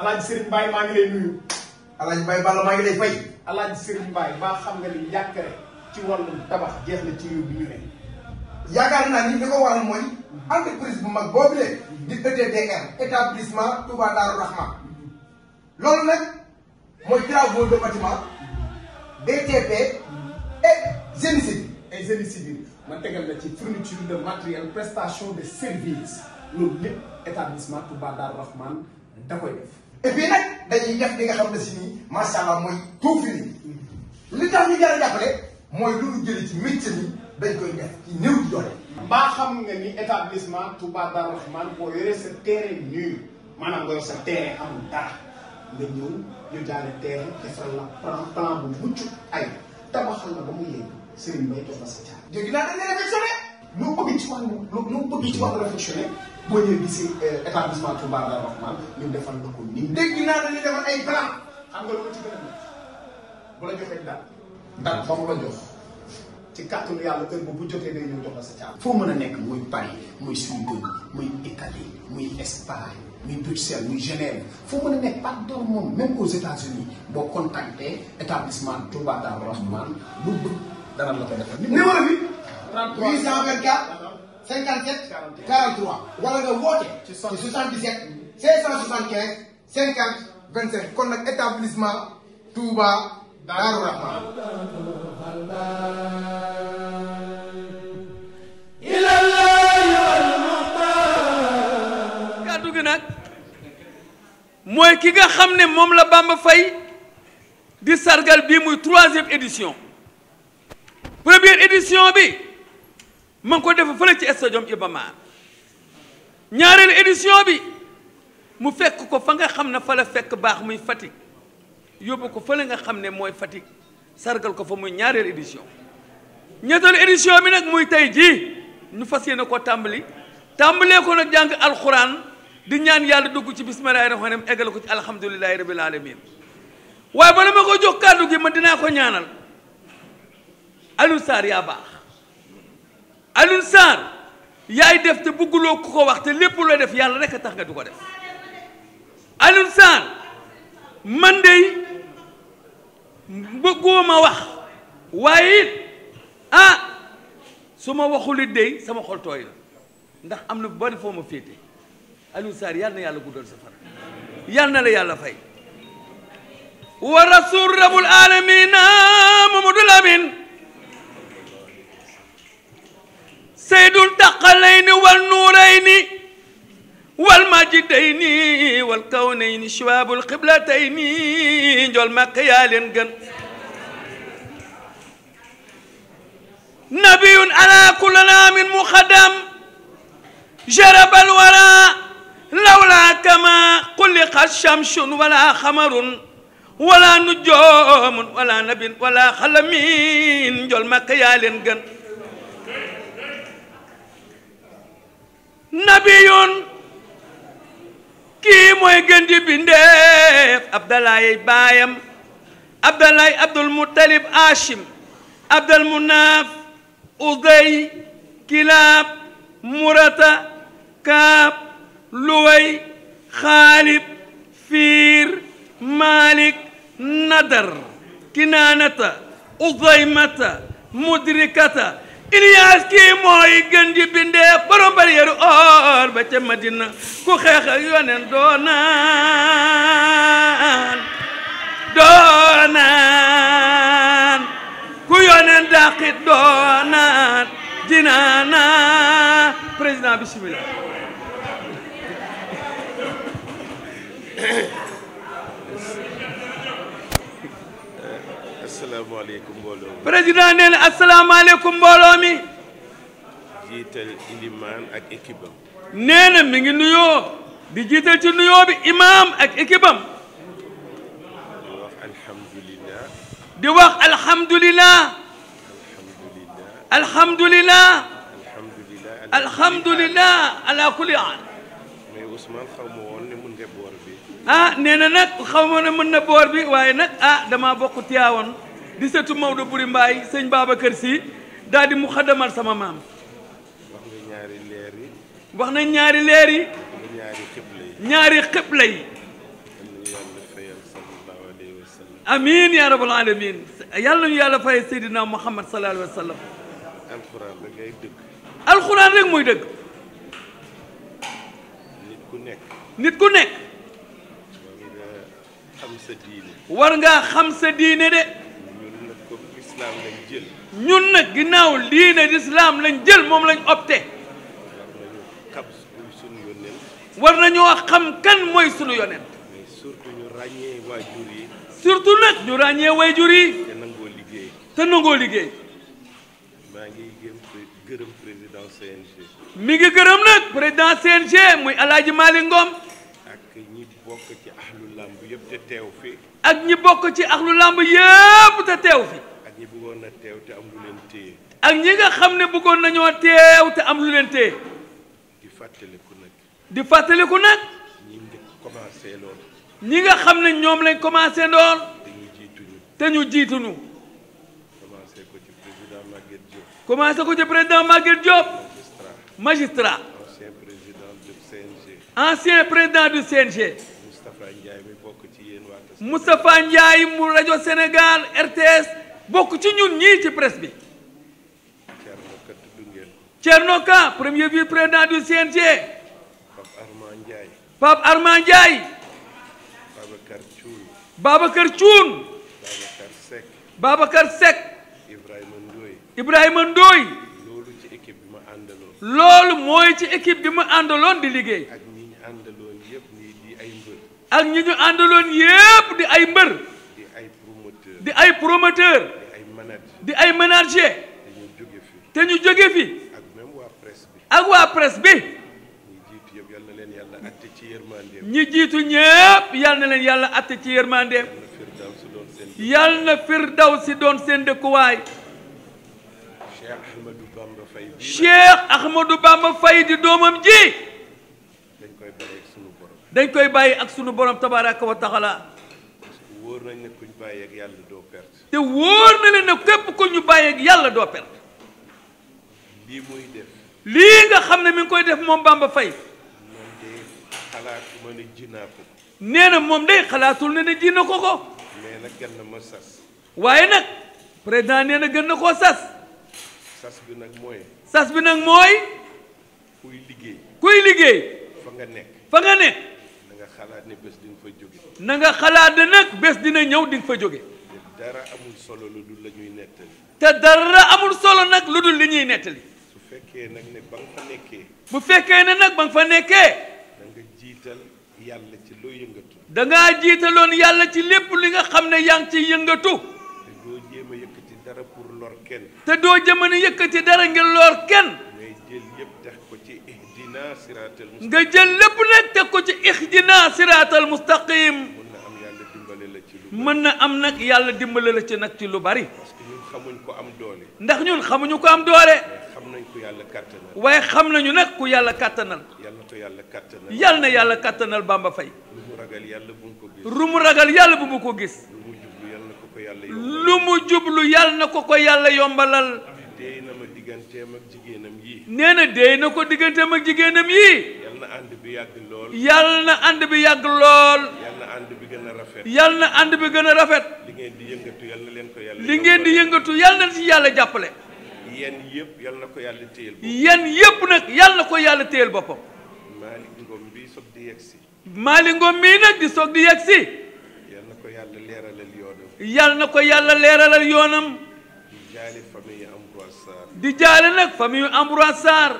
Alaaji Serigne Mbaye maa ngi lay nuyu. Alaaji Mbaye Balla maa ngi lay fay. Alaaji Serigne Mbaye ba xam nga ni njàkkare ci wàllum tabax jeex na ci réew bi ñu ne. yaakaar naa ni li ko waral mooy entreprise bu mag boobu de di ETDR établissement Touba Darou Rahman loolu nag mooy travaux de bâtiment BTP et génie civil. ay génie civil ma tegal la ci fourniture de matériel prestation de service loolu lépp établissement Touba Darou Rahman da koy def. et puis nag dañuy def li nga xam ne si nii macha allah mooy tout fini li tax ñu jar a jàppale mooy lu ñu jëlee ci métier mi dañ koy def ci néew di doole. mbaa xam nga ni établissement Touba Darou Rahman boo yoree sa terrain nul maanaam nga yor sa terrain amul dara nga ñëw ñu jaaree terrain defal la plan bu mucc ay tabaxal la ba mu yegg Serigne Mbaye jox la sa caabi. dégg naa dañ leen réflexionné. lu bëgg ci wàllu lu bëgg ci wàllu réflexionné boo ñëwee gis établissement Touba Darou Rahman ñu defal la ko nii. dégg naa dañuy defal ay plan. xam nga lu ma ci gën a nekk bu la joxee dal ba mu la jox ci kàttanu yàlla heure bu jotee day ñëw jox la sa caabi. foo mën a nekk muy Paris muy Suède muy Italie muy Espagne muy Bruxelles muy Genève foo mën a nekk partout moom même aux États-Unis boo contacté établissement Touba Darou Rahman lu bëgg dana la ko defal. numéro bi. 33 824 57 43 wala nga woote ci 77 575 50 25 kon nag établissement Touba Darou Rahman. kàddu gi nag mooy ki nga xam ne moom la Bamba Faye di sargal bii muy 3e édition première édition bi ma ngi ko def fële ci stadium Iba Mar ñaareelu édition bi mu fekk ko fa nga xam ne fa la fekk baax muy Fatick yóbbu ko fële nga xam ne mooy Fatick sargal ko fa muy ñaareelu édition ñetteelu édition bi nag muy tey jii ñu fas yéene ko tàmbalee ko nag jàng alxuraan di ñaan yàlla dugg ci bismillahi rahmaani rahiim eggale ko ci alhamdulillahi rabbil alamin waaye bala ma ko jox kàddu gi ma dinaa ko ñaanal Alioune Sarr yaa baax Alioune Sarr yaay def te bëgguloo ku ko wax te lépp loo def yàlla rek a tax nga du ko def Alioune Sarr man de bëggoo ma wax waaye it su ma waxul it de sama xol tooy la ndax am na bari foo ma féete Alioune Sarr yàlla na yàlla guddal sa fan yàlla na la yàlla fay wa rasul rabul alamina Mamadou Lamine seydul taqalayni wal nuurayni wal majidayni wal kawnayni shiwaabul qiblatayni njol makk yaa leen gën nabiyun ala kullana min muqaddam jarabal wara lawla kama xuliqa shamsun wala xamarun wala nujoomun wala nabin wala xalamin njol makk yaa leen gën nabiyun kii mooy gën di bindeef abdalaay baayam abdalaay abdul muttalib ashim abdul munaaf uday kilaab murata kaab luway xaalib fiir malik nadar kinaanata udaymata mudrikata Ilias kii mooy gën di bindee borom bariyeeru or ba ca Madina ku xeex ak yoneen doonaan ku yoneen dàqit doonaan dinaana président bismillah asalaamaaleykum mbooloo mi. président nee na asalaamaaleykum mbooloo mi. jiital ilimaan ak équipe am. nee na mi ngi nuyoo di jiital ci nuyoo bi imaam ak équipe am. di wax alhamdulilah. di wax alhamdulilah. alhamdulilah. alhamdulilah ala kulli haal. mais Ousmane xaw ma woon ne mun nga boor bi. nee na nag xaw ma ne mën na boor bi waaye nag damaa bokk Tiwaawan di sëtu Maodo Buri Mbaay sëñ Babacar Si daal di mu xaddamal sama maam. wax nga ñaari leer yi. wax nañ ñaari leer yi. ñaari xibla yi. ñaari xibla yi. yàlla fayal sallallahu alayhi wa sallam. amiin yaa rabbal aalamiin yàlla nañu yàlla fay Seydina Muhammad sallallahu alayhi wa sallam. alxuraan rek ngay dëgg. alxuraan rek mooy dëgg. nit ku nekk. nit ku nekk. war nga xam sa diine. war ngaa xam sa diine de. ñun nag comme islam lañ jël. ñun nag ginnaaw diine l'islam lañ jël moom lañ opté. war nañu xam suñu yonent. war nañoo xam kan mooy sunu yonent. mais surtout ñu ràññee waajur yi. surtout nag ñu ràññee waajur yi. te nangoo liggéey. te nangoo liggéey. maa ngi gërëm président CNG. mi ngi gërëm nag président CNG muy El Hadj Malick Ngom. ak ñi bokk ci axlu làmb yëpp te teew fi. ak ñi bokk ci axlu làmb yëpp te teew fi. ak ñi bëggoon a teew te am lu leen téye. ak ñi nga xam ne bëggoon nañoo teew te am lu leen téye. di fàttaliku nag. di fàttaliku nag. ñi njëkk commencé lool. ñi nga xam ne ñoom lañ commencé ndoon. te ñu jiituñu. commencé ko ci président Maguette Diop. commencé ko ci président Maguette Diop. magistrat. ancien président du CNG. ancien président du CNG. Moustapha Ndiaye mi bokk ci yéen waa Tass. Moustapha Ndiaye mu rajo Sénégal RTS bokk ci ñun ñii ci presse bi. Thierno Ka tudd ngeen. Thierno Ka premier vice président du CNG. Pape Armand Ndiaye. Pape Armand Ndiaye. Babacar Thioune. Babacar Thioune. Babacar Seck. Babacar Seck. Ibrahima Ndoye. Ibrahima Ndoye. loolu ci équipe bi ma àndaloon. loolu mooy ci équipe bi mu àndaloon di liggéey. ak ñi ñu àndaloon yëpp nii di ay mbër. ak ñi ñu àndaloon yépp di ay mbër. di ay promoteur. di ay promoteur. di ay manager. di ay manager. te ñu jóge fi. te ñu jóge fi. ak même waa presse bi. ak waa presse bi. ñi jiitu yëpp yal na leen yàlla atte ci yërmandeem. ñi jiitu ñépp yal na leen yàlla atte ci yërmandeem. yal na Firdawsi doon seen dëkkuwaay. Cheikh Ahmadou Bamba Faye. Cheikh Ahmadou Bamba Faye di doomam ji. dañ koy bàyyi ak sunu borom. dañ koy bàyyi ak sunu borom tabaraka wa taala. parce que wóor nañ ne kuñ bàyyi ak yàlla doo perte. te wóor na leen ne képp ku ñu bàyyi ak yàlla doo perte. lii muy def. lii nga xam ne mi ngi koy def moom Bamba Faye. moom de xalaatuma ne ji naa ko. nee na moom de xalaatul ne ji na ko ko. mais nag gën na ma sas. waaye nag président nee na gën na koo sas. sas bi nag mooy. sas bi nag mooy. kuy liggéey. kuy liggéey. fa nga nekk. fa nga nekk. na nga xalaat ne bés di nga fa jóge. na nga xalaat ne nag bés dina ñëw di nga fa jóge. te dara amul solo lu dul la ñuy nettali. te dara amul solo nag lu dul li ñuy nettali. su fekkee nag ne ba nga fa nekkee. bu fekkee ne nag ba nga fa nekkee. da nga jiital yàlla ci loo yëngatu. da ngaa jiitaloon yàlla ci lépp li nga xam ne yaa ngi ciy yëngatu. te doo jéem a yëkkati dara pour lor kenn. te doo jëmën a yëkkati dara ngir lor kenn. ngay jël yëpp teg ko ci ihdina siraatal mustaqim. nga jël lépp nag teg ko ci ihdina siraatal mustaqim. mën na am nag yàlla dimbale la ci nag ci lu bari. parce que ñun xamuñ ko am doole. ndax ñun xamuñu ko am doole. xam nañ ko yàlla kàttanal. waaye xam nañu nag ku yàlla kàttanal. yal na ko yàlla kàttanal. yal na yàlla kàttanal Bamba Faye. lu mu ragal yàlla bu mu ko gis. lu mu ragal yàlla bu mu ko gis. lu mu jublu yal na ko ko yàlla yombalal. lu mu jublu yàlla na ko ko yàlla yombalal. déy na ma digganteem ak jigéenam yii. nee na déy na ko digganteem ak jigéenam yii. yal na ànd bi yàgg lool. yal na ànd bi yàgg lool. yal na ànd bi gën a rafet. yal na ànd bi gën a rafet. li ngeen di yëngatu yal na leen ko yàlla. li ngeen di yëngatu yal na ci yàlla jàppale. yéen yëpp yal na ko yàlla téyel boppam. yéen yëpp nag yal na ko yàlla téyel boppam. Malick Ngom bii soog di yegsi. Malick Ngom mii nag di soog di yegsi. yal na ko yàlla leeralal yoonam. yal na ko yàlla leeralal yoonam. di jaale famille Ambroise Sarr. di jaale nag famille Ambroise Sarr.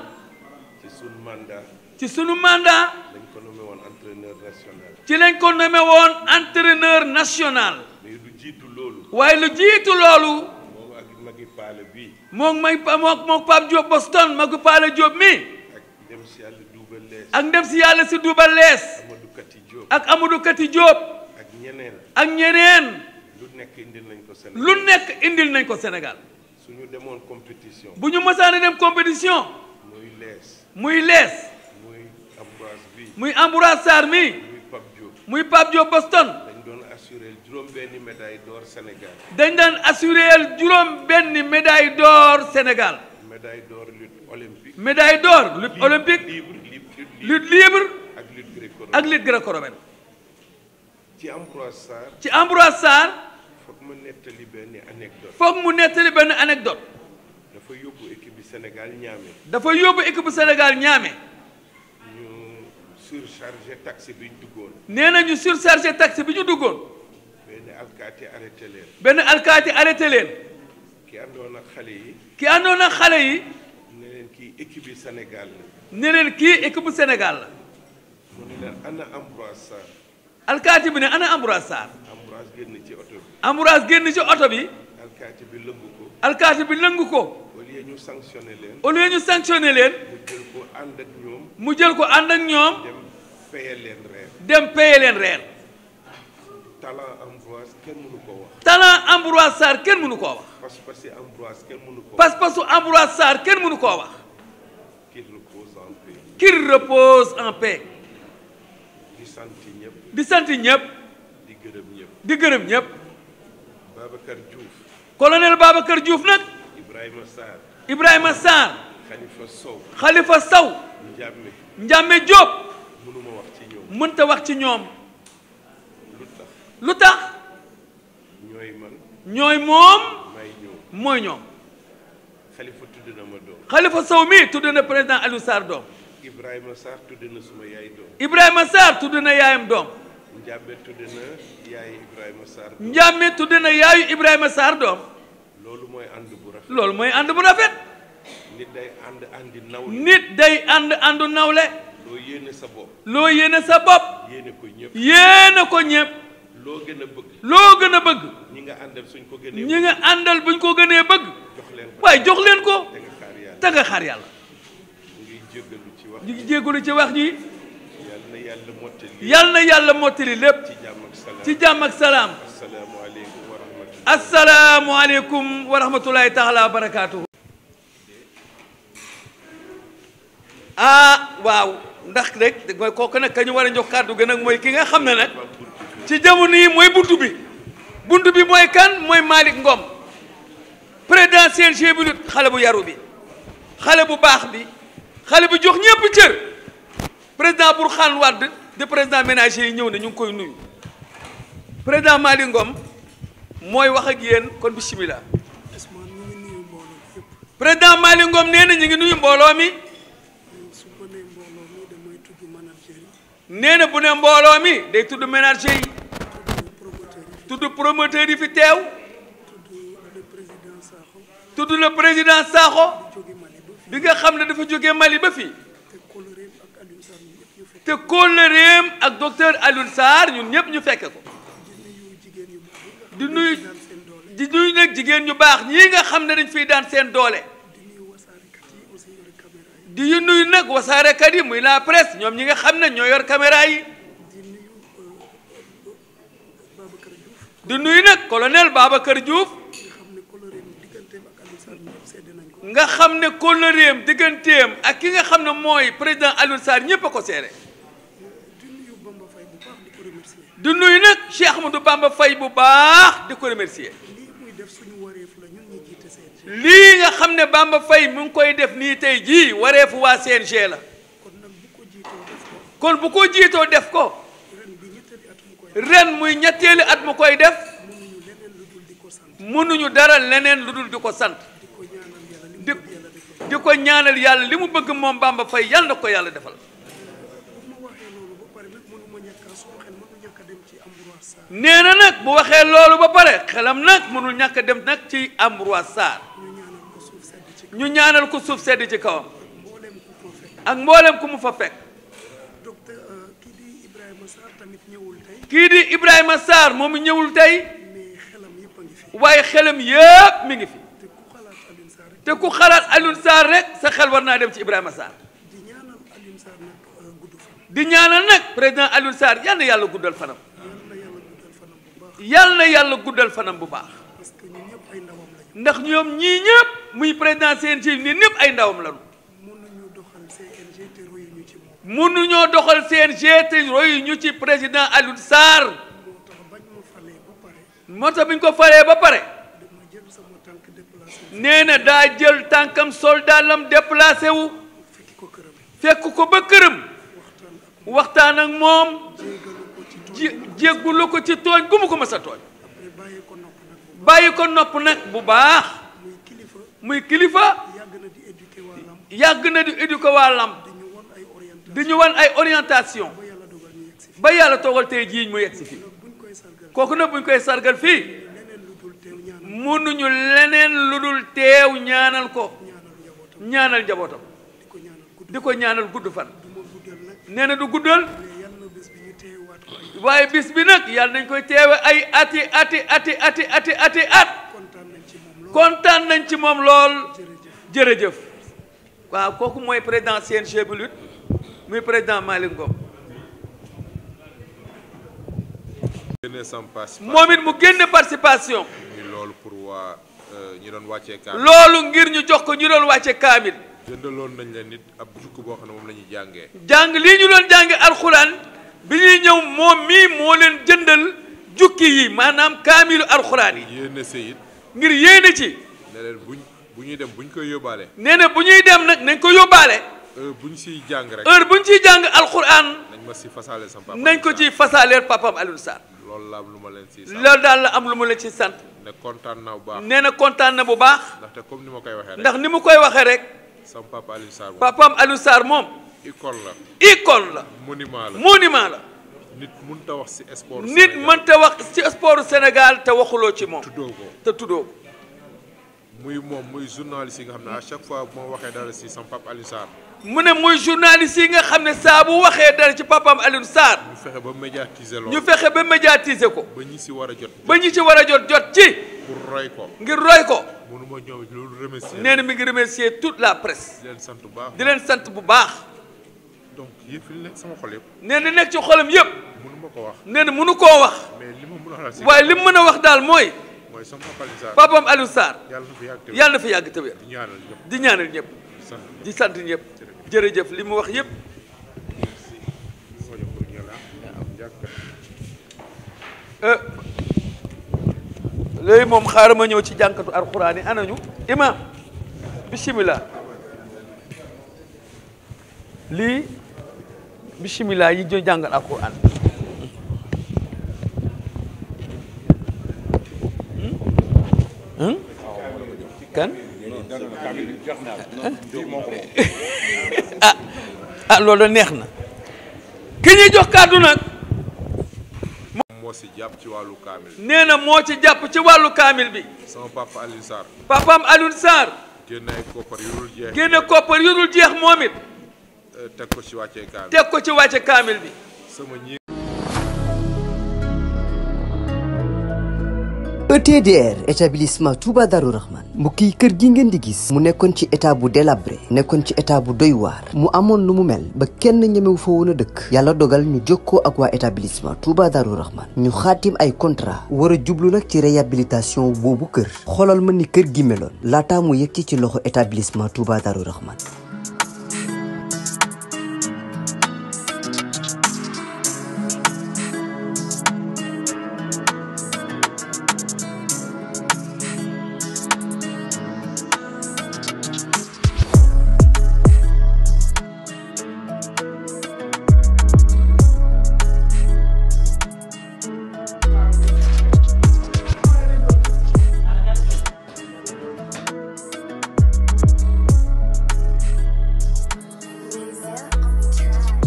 ci sunu mandat. ci sunu mandat. lañ ko nommé woon entraîneur national. ci lañ ko nommé woon entraîneur national. mais lu jiitu loolu. waaye lu jiitu loolu. moom ak magi Paale bii. moom Pape Diop Boston magi Paale Diop mi. ak dem si yàlla duubal lees. ak ndem si yàlla si Duubal Lees. Amadou Kati Diop. ak Amadou Kati Diop. ak ñeneen. ak ñeneen. lu nekk indil nañ ko Sénégal. lu nekk indil nañ ko Sénégal. suñu demoon compétition. bu ñu mësaane dem compétition. muy lees. muy Lees. muy Ambroise bii. muy Ambroise Sarr mi. muy Pape Diop. muy Pape Diop Boston. dañ doon assuré juróom-benni médaille d'or Sénégal. dañ daan assuré juróom-benni médaille d'or Sénégal. médaille d'or lutte olympique. médaille d'or lutte olympique. lutte libre. ak lutte gréco-romaine. ak lutte gréco-romaine. ci Ambroise Sarr. ci Ambroise Sarr. foog ma nettali benn anecdote. foog mu nettali benn anecdote. dafa yóbbu équipe bi Sénégal Niamey. dafa yóbbu équipe bu Sénégal Niamey. ñu surchargé taxi bi ñu duggoon. nee na ñu surchargé taxi bi ñu duggoon. benn alkaati arrêté leen. benn alkaati arrêté leen. ki àndoon ak xale yi. ki àndoon ak xale yi. ne leen kii équipe bi Sénégal la. ne leen kii équipe bu Sénégal la. mu ne leen ana Ambroise Sarr. alkaati bi ne ana Ambroise Sarr. Ambroise génn ci oto bi. Ambroise génn ci oto bi. alkaati bi lëngu ko. alkaati bi lëngu ko. au lieu ñu sanctionné leen. au lieu ñu sanctionné leen. mu jël ko ànd ak ñoom. mu jël ko ànd ak ñoom. dem paye leen reer. dem paye leen reer. talent Ambroise kenn mënu ko wax. talent Ambroise Sarr kenn mënu koo wax. pas-pasi Ambroise kenn mënu ko wax. pas-pasu Ambroise Sarr kenn mënu koo wax. qu'il repose en paix. qu'il repose en paix. di sant ñëpp. di sant ñëpp. di gërëm ñëpp. di gërëm ñëpp. Babacar Diouf. colonel Babacar Diouf nag. Ibrahima Sarr. Ibrahima Sarr. Khalifa Sow. Khalifa Sow. Ndiame. Ndiame Diop. mënuma wax ci ñoom. mënta wax ci ñoom. lu tax. lu tax. ñooy man. ñooy moom. may ñëw. mooy ñoom. Khalifa tudd na ma doom. Khalifa Sow mii tudd na président Aliou Sarr doom. Ibrahima Sarr tudd na suma yaay doom. Ibrahima Sarr tudd na yaayam doom. Ndiame tudd na yaay Ibrahima Sarr doom. Ndiame tudd na yaayu Ibrahima Sarr doom. loolu mooy ànd bu rafet. loolu mooy ànd bu rafet. nit day ànd àndi nawle. nit day ànd àndu nawle. loo yéene sa bopp. loo yéene sa bopp. yéene ko ñëpp. yéene ko ñëpp. loo gën a bëgg. loo gën a bëgg. ñi nga àndal suñ ko gënee. ñi nga àndal buñ ko gënee bëgg. jox leen ko. waaye jox leen ko. te nga xaar yàlla. te nga xaar yàlla. ñu ngi jéggalu ci wax. ñu ngi jéggalu ci wax ji. yal na yàlla mottali. yal na yàlla mottali lépp. ci jàmm ak salaam. ci jàmm ak salaam. asalaamualeykum wa rahmatulah. asalaamualeykum wa rahmatulahi taala wa barakaatuhu. waaw ndax rek mooy kooku nag ka ñu war a jox kàddu gi nag mooy ki nga xam ne nag ci jamono yi mooy buntu bi mooy kan mooy Malick Ngom président CNG bi lut xale bu yaru bi xale bu baax bi xale bu jox ñëpp cër président Bourkhane Wade de président ménager yi ñëw na ñu ngi koy nuyu président Malick Ngom mooy wax ak yéen kon bismillah président Malick Ngom nee na ñu ngi nuyu mbooloo mi nee na bu ne mbooloo mi day tudd ménager yi tudd promoteur yi fi teew tudd le président Sakho bi nga xam ne dafa jógee Mali ba fii te kóllëreem ak docteur Alioune Sarr ñun ñëpp ñu fekke ko di nuyu nag jigéen ñu baax ñii nga xam ne dañ fiy daan seen doole di nuyu nag wasaarekat yi muy la presse ñoom ñi nga xam ne ñoo yor caméra yi di nuyu nag colonel Babacar Diouf nga xam ne kóllëreem digganteem ak ki nga xam ne mooy président Alioune Sarr ñëpp a ko seere di nuyu nag Cheikh Ahmadou Bamba Faye bu baax di ko remercier lii nga xam ne Bamba Faye mu ngi koy def nii tey jii wareefu waa CNG la kon bu ko jiitoo def ko ren muy ñetteeli at mu koy def mënuñu dara leneen lu dul di ko sant di ko ñaanal yàlla li mu bëgg moom Bamba Faye yàlla na ko yàlla defal nee na nag bu waxee loolu ba pare xelam nag mënul ñàkk a dem nag ci Ambroise Sarr ñu ñaanal ko suuf sedd ci kawam ak mboolem ku mu fa fekk kii di Ibrahima Sarr moom ñëwul tey waaye xelam yëpp mi ngi fi te ku xalaat Alioune Sarr rek sa xel war naa dem ci Ibrahima Sarr di ñaanal nag président Alioune Sarr yal na yàlla guddal fanam yal na yàlla guddal fanam bu baax ndax ñoom ñii ñëpp muy président CNG nii ñëpp ay ndawam lañu mënuñoo doxal CNG te royu ñu ci président Alioune Sarr moo tax bi ñu ko falee ba pare nee na daa jël tànkam soldaalam déplacé wu fekk ko ba këram waxtaan ak moom jéggulu ko ci tooñ gu mu ko mës a tooñ bàyyi ko nopp nag bu baax muy kilifa yàgg na di éduquer waa Lamp di ñu wan ay orientation ba yàlla toogal tey jii mu yegg si fii kooku nag buñ koy sargal fii mënuñu leneen lu dul teew ñaanal ko ñaanal njabootam di ko ñaanal gudd fan nee na du guddal waaye bis bi nag yàlla nañ koy teewe ay ati at kontaan nañ ci moom lool jërëjëf waaw kooku mooy président CNG bu lutte muy président Malick Ngom moom it mu génne participation loolu pour waa ñi doon wàccee kaamil loolu ngir ñu jox ko ñu doon wàcce kaamil jëndaloon nañ leen nit ab jukk boo xam ne moom la ñuy jàngee jàng lii ñu doon jànge alxuraan bi ñuy ñëw moom mii moo leen jëndal jukki yi maanaam kaamilu alxuraan yi yéene seyit ngir yéene ci ne leen bu ñuy dem buñ koy yóbbaale nee na bu ñuy dem nag nañ ko yóbbaale buñ siy jàng rek heure buñ ciy jàng alxuraan nañ ma si fasaaleel sama papa nañ ko ci fasaaleel papaam Alioune Sarr loolu la am lu ma leen si sant loolu daal la am lu mu la ci sant ne kontaan na bu baax nee na kontaan na bu baax ndaxte comme ni ma koy waxee rek ndax ni mu koy waxee rek sama papa Alioune Sarr papaam Alioune Sarr moom icône la monument la nit mënta wax ci sport nit mënta wax ci sport Sénégal te waxuloo ci moom tuddoo ko te tuddoo ko muy moom muy journaliste yi nga xam ne à chaque fois bu ma waxee dara ci sama papa Alioune Sarr mu ne muy journaliste yi nga xam ne saa bu waxee dara ci papaam Alioune Sarr ñu fexe ba médiatiser loolu ñu fexe ba médiatiser ko ba ñi ci war a jot ba ñi ci war a jot ci pour roy ko ngir roy ko mënuma ñëw loolu remercier nee na mi ngi remercier toute la presse di leen sant bu baax di leen sant bu baax donc yëpp li nekk sama xol yëpp nee na nekk ci xolam yëpp mënuma ko wax nee na mënu koo wax mais li ma mën a wax ci waaye li mu mën a wax daal mooy sama papa Alioune Sarr papaam Alioune Sarr yàlla na fi yàgg te wér di ñaanal ñëpp di sant ñëpp jërëjëf li mu wax yëpp léegi moom xaaral ma ñëw ci jànkatu alxuraan yi anañu imam bismillah lii bismillah yi jo jàngal alxuraan kan loolu neex na ki ñuy jox kàddu nag moo si jàpp ci wàllu kaamil nee na moo ci jàpp ci wàllu kaamil bi sama papa Alioune Sarr papaam Alioune Sarr génne ay koppar yu dul jeex génne koppar yu dul jeex moom it teg ko ci wàccee kaamil teg ko ci wàcce kaamil bi ETDR établissement Touba Darou Rahman mbokk yi kër gi ngeen di gis mu nekkoon ci état bu délabré nekkoon ci état bu doy waar mu amoon lu mu mel ba kenn ñemewu fa woon a dëkk yàlla dogal ñu jokkoo ak waa établissement Touba Darou Rahman ñu xaatim ay contrat war a jublu nag ci réhabilitation boobu kër xoolal ma ni kër gi meloon laataa mu yegg ci loxo établissement Touba Darou Rahman.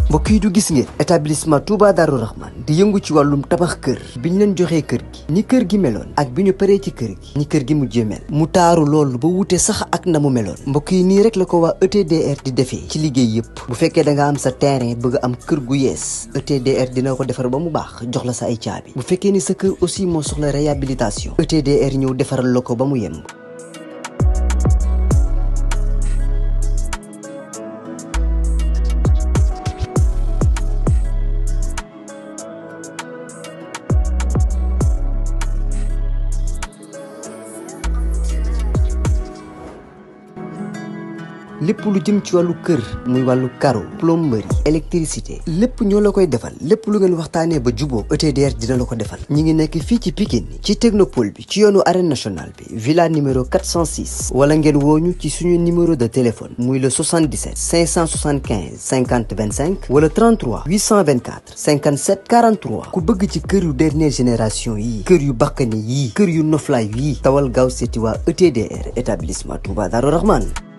mbokk yi du gis ngeen établissement Touba Darou Rahman di yëngu ci wàllum tabax kër bi ñu leen joxee kër gi ni kër gi meloon ak bi ñu paree ci kër gi ni kër gi mujjee mel mu taaru loolu ba wute sax ak na mu meloon mbokk yi nii rek la ko waa ETDR di defee ci liggéey yëpp bu fekkee da nga am sa terrain bëgg am kër gu yees ETDR dina ko defar ba mu baax jox la sa ay caabi bu fekkee ni sa kër aussi moo soxla réhabilitation ETDR ñëw defaral la ko ba mu yemb. lépp lu jëm ci wàllu kër muy wàllu carreau plomberie électricité lépp ñoo la koy defal lépp lu ngeen waxtaanee ba juboo ETDR dina la ko defal ñi ngi nekk fii ci Pikine ci technopole bi ci yoonu arène nationale bi villa numéro 406 wala ngeen wooñu ci suñu numéro de téléphone muy le 77 575 50 25 wala 33 824 57 43 ku bëgg ci kër yu dernière génération yi kër yu bakkane yi kër yu noflaay yi tawal gaaw seeti waa ETDR établissement Touba Darou Rahmane